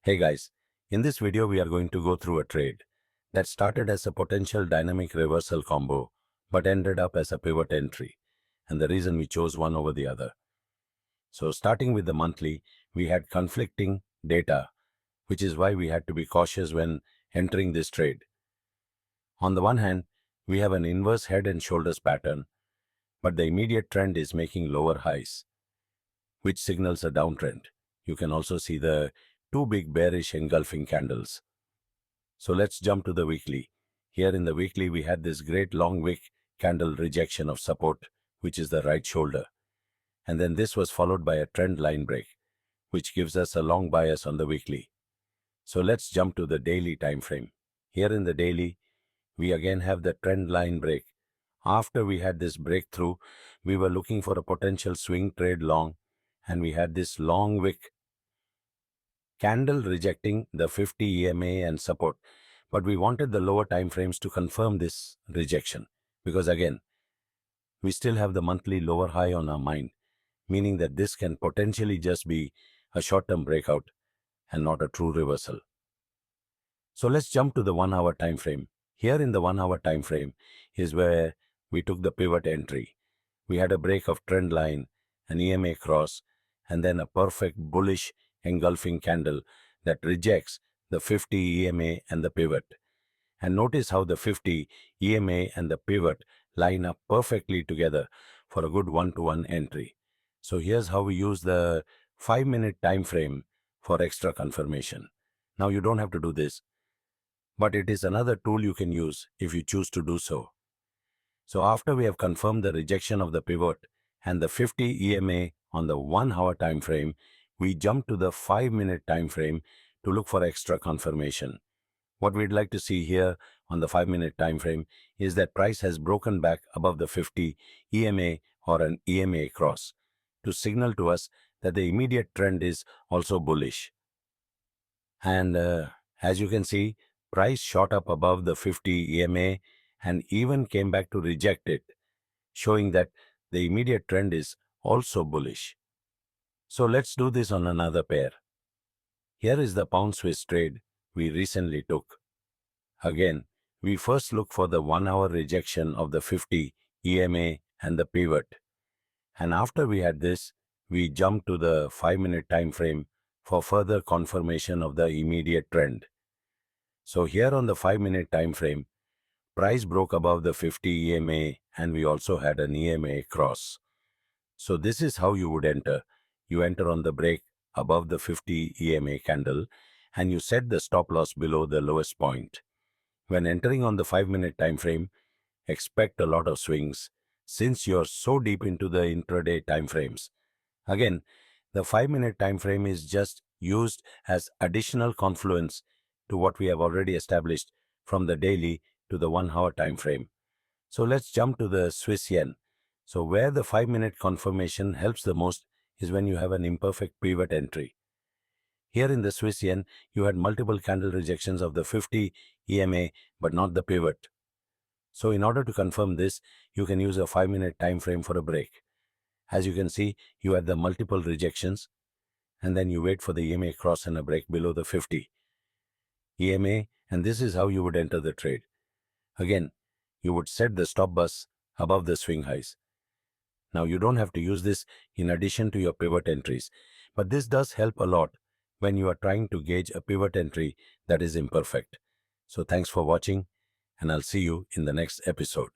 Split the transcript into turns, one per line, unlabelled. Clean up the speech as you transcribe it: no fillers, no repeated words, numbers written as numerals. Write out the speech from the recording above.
Hey guys, in this video we are going to go through a trade that started as a potential dynamic reversal combo but ended up as a pivot entry, and the reason we chose one over the other. So starting with the monthly, we had conflicting data, which is why we had to be cautious when entering this trade. On the one hand, we have an inverse head and shoulders pattern, but the immediate trend is making lower highs, which signals a downtrend. You can also see the two big bearish engulfing candles. So let's jump to the weekly. Here in the weekly, we had this great long wick candle rejection of support, which is the right shoulder. And then this was followed by a trend line break, which gives us a long bias on the weekly. So let's jump to the daily time frame. Here in the daily, we again have the trend line break. After we had this breakthrough, we were looking for a potential swing trade long, and we had this long wick candle rejecting the 50 EMA and support. But we wanted the lower time frames to confirm this rejection, because again, we still have the monthly lower high on our mind, meaning that this can potentially just be a short-term breakout and not a true reversal. So let's jump to the 1 hour time frame. Here in the 1 hour time frame is where we took the pivot entry. We had a break of trend line, an EMA cross, and then a perfect bullish engulfing candle that rejects the 50 EMA and the pivot. And notice how the 50 EMA and the pivot line up perfectly together for a good one-to-one entry. So here's how we use the 5-minute time frame for extra confirmation. Now you don't have to do this, but it is another tool you can use if you choose to do so. So after we have confirmed the rejection of the pivot and the 50 EMA on the 1 hour time frame, we jump to the 5-minute time frame to look for extra confirmation. What we'd like to see here on the 5-minute time frame is that price has broken back above the 50 EMA or an EMA cross to signal to us that the immediate trend is also bullish. And as you can see, price shot up above the 50 EMA and even came back to reject it, showing that the immediate trend is also bullish. So let's do this on another pair. Here is the pound Swiss trade we recently took. Again, we first look for the 1 hour rejection of the 50 EMA and the pivot. And after we had this, we jump to the 5-minute time frame for further confirmation of the immediate trend. So here on the 5-minute time frame, price broke above the 50 EMA and we also had an EMA cross. So this is how you would enter. You enter on the break above the 50 EMA candle and you set the stop loss below the lowest point. When entering on the 5-minute time frame, expect a lot of swings since you're so deep into the intraday time frames. Again, the 5-minute time frame is just used as additional confluence to what we have already established from the daily to the 1 hour time frame. So let's jump to the Swiss yen. So where the 5-minute confirmation helps the most is when you have an imperfect pivot entry. Here in the Swiss yen, you had multiple candle rejections of the 50 EMA but not the pivot. So in order to confirm this, you can use a 5-minute time frame for a break. As you can see, you had the multiple rejections and then you wait for the EMA cross and a break below the 50 EMA, and this is how you would enter the trade. Again, you would set the stop loss above the swing highs. Now you don't have to use this in addition to your pivot entries, but this does help a lot when you are trying to gauge a pivot entry that is imperfect. So thanks for watching, and I'll see you in the next episode.